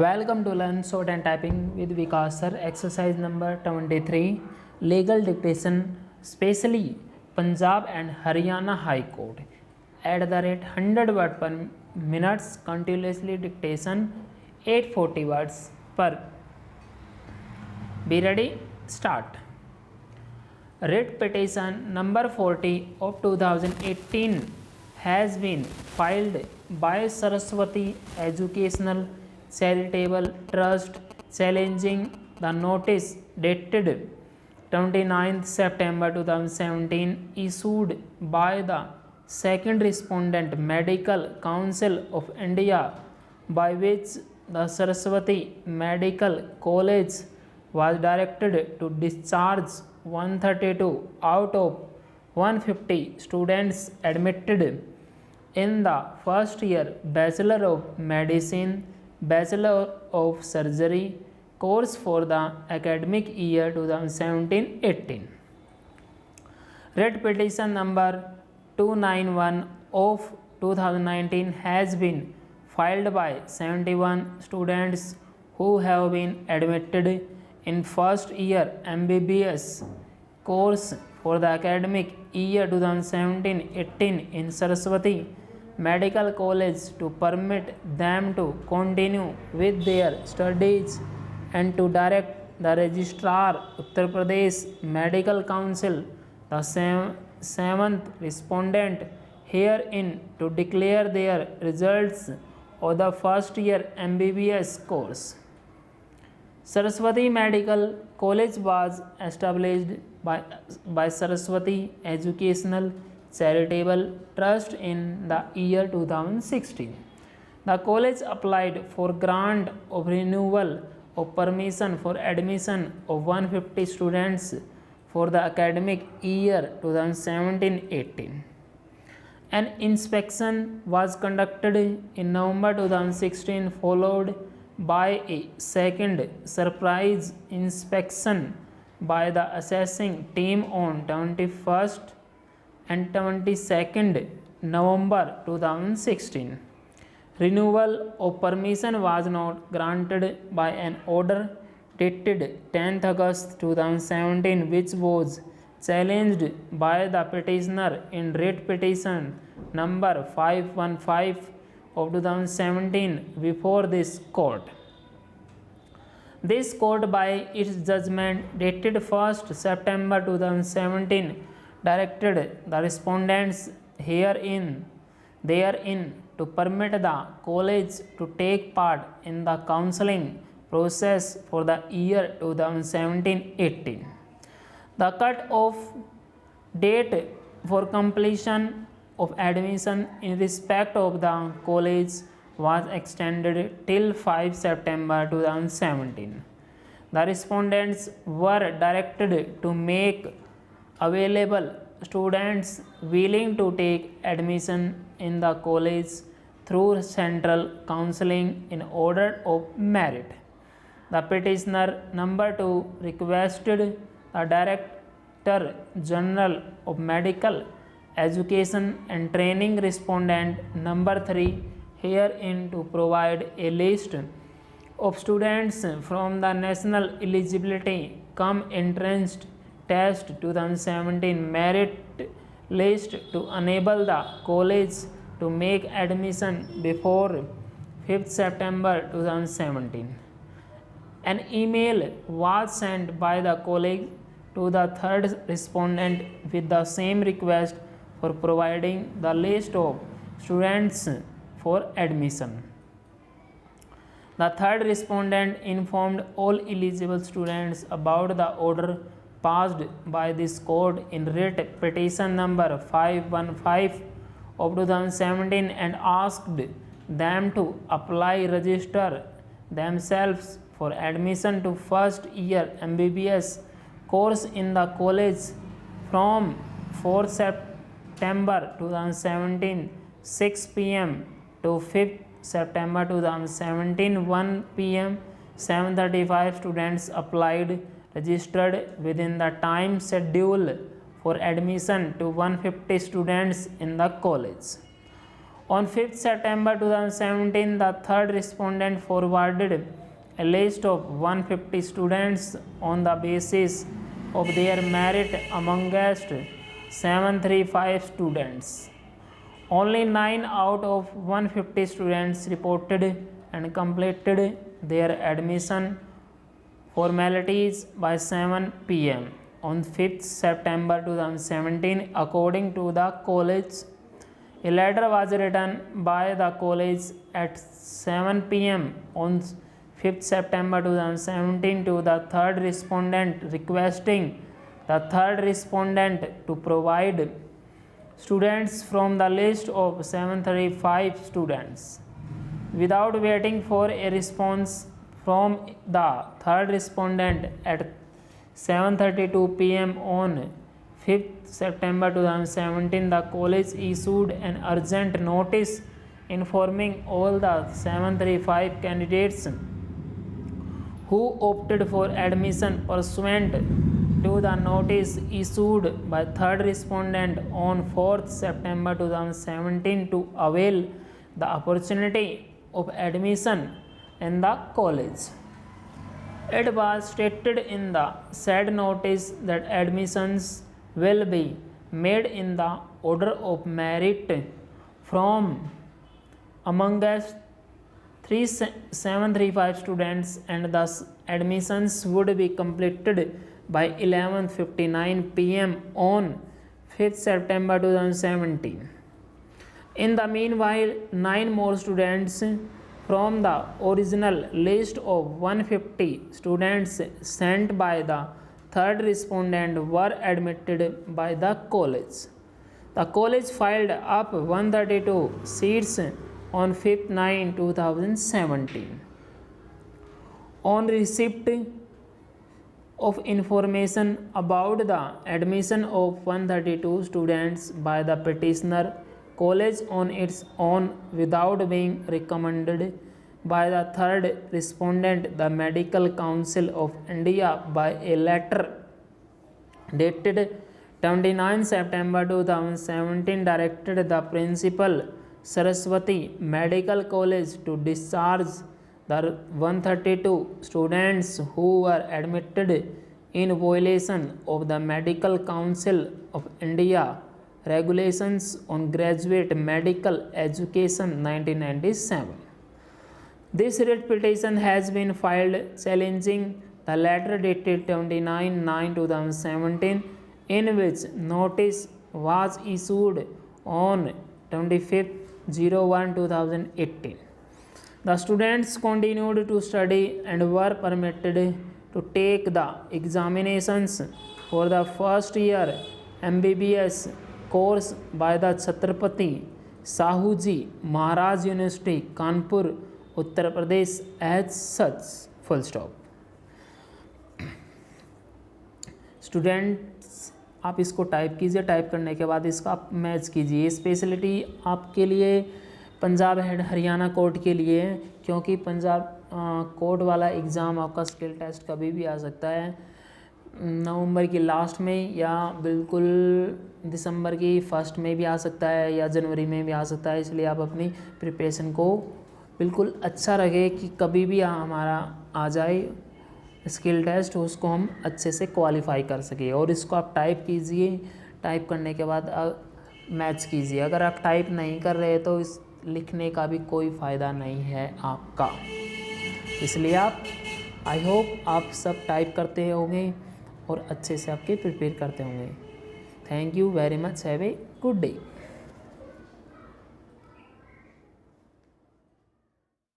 Welcome to Learn Short and Typing with Vikas sir. Exercise number 23. Legal dictation, especially Punjab and Haryana High Court. At the rate 100 words per minute, continuously dictation 840 words per. Be ready? Start. Writ petition number 40 of 2018 has been filed by Saraswati Educational Charitable Trust challenging the notice dated 29th September 2017 issued by the second respondent Medical Council of India, by which the Saraswati Medical College was directed to discharge 132 out of 150 students admitted in the first year Bachelor of Medicine, Bachelor of Surgery course for the academic year 2017-18. Writ petition number 291 of 2019 has been filed by 71 students who have been admitted in first year MBBS course for the academic year 2017-18 in Saraswati Medical College to permit them to continue with their studies and to direct the Registrar Uttar Pradesh Medical Council, the seventh respondent herein, to declare their results of the first year MBBS course. Saraswati Medical College was established by Saraswati Educational Charitable Trust in the year 2016. The college applied for grant of renewal of permission for admission of 150 students for the academic year 2017-18. An inspection was conducted in November 2016, followed by a second surprise inspection by the assessing team on 21st and 22nd November 2016. Renewal of permission was not granted by an order dated 10th August 2017, which was challenged by the petitioner in writ petition number 515 of 2017 before this court. This court, by its judgment dated 1st September 2017, directed the respondents therein to permit the college to take part in the counseling process for the year 2017-18. The cut-off date for completion of admission in respect of the college was extended till 5 September 2017. The respondents were directed to make available students willing to take admission in the college through central counseling in order of merit. The petitioner number 2 requested the Director General of Medical Education and Training respondent number 3 herein to provide a list of students from the National Eligibility cum Entrance Test 2017 merit list to enable the college to make admission before 5th September 2017. An email was sent by the college to the third respondent with the same request for providing the list of students for admission. The third respondent informed all eligible students about the order passed by this court in writ petition number 515 of 2017 and asked them to register themselves for admission to first year MBBS course in the college from 4 September 2017 6 p.m. to 5th September 2017 1 p.m. 735 students applied, registered within the time schedule for admission to 150 students in the college. On 5th September 2017, the third respondent forwarded a list of 150 students on the basis of their merit amongst 735 students. Only 9 out of 150 students reported and completed their admission formalities by 7 p.m. on 5th September 2017. According to the college, a letter was written by the college at 7 p.m. on 5th September 2017 to the third respondent requesting the third respondent to provide students from the list of 735 students. Without waiting for a response from the third respondent at 7:32 p.m. on 5th September 2017, the college issued an urgent notice informing all the 735 candidates who opted for admission pursuant to the notice issued by third respondent on 4th September 2017 to avail the opportunity of admission in the college. It was stated in the said notice that admissions will be made in the order of merit from amongst 735 students, and thus admissions would be completed by 11:59 p.m. on 5th September 2017. In the meanwhile, 9 more students from the original list of 150 students sent by the third respondent were admitted by the college. The college filed up 132 seats on 5th 9/2017. On receipt of information about the admission of 132 students by the petitioner, college on its own, without being recommended by the third respondent, the Medical Council of India, by a letter dated 29 September 2017, directed the principal, Saraswati Medical College, to discharge the 132 students who were admitted in violation of the Medical Council of India Regulations on Graduate Medical Education 1997. This writ petition has been filed challenging the letter dated 29/9/2017, in which notice was issued on 25/01/2018. The students continued to study and were permitted to take the examinations for the first year MBBS course by the Chhatrapati Shahuji Maharaj University, Kanpur, Uttar Pradesh, as such. Full stop. Students, आप इसको type कीजिए, type करने के बाद इसका आप match कीजिए। Speciality आपके लिए पंजाब हरियाणा कोर्ट के लिए है, क्योंकि पंजाब कोर्ट वाला एग्ज़ाम आपका स्किल टेस्ट कभी भी आ सकता है, नवंबर की लास्ट में या बिल्कुल दिसंबर की फर्स्ट में भी आ सकता है या जनवरी में भी आ सकता है। इसलिए आप अपनी प्रिपरेशन को बिल्कुल अच्छा रखें कि कभी भी हमारा आ जाए स्किल टेस्ट, उसको हम अच्छे से क्वालिफाई कर सकें। और इसको आप टाइप कीजिए, टाइप करने के बाद मैच कीजिए। अगर आप टाइप नहीं कर रहे तो इस लिखने का भी कोई फ़ायदा नहीं है आपका। इसलिए आप, आई होप आप सब टाइप करते होंगे और अच्छे से आपके प्रिपेयर करते होंगे। Thank you very much, have a good day.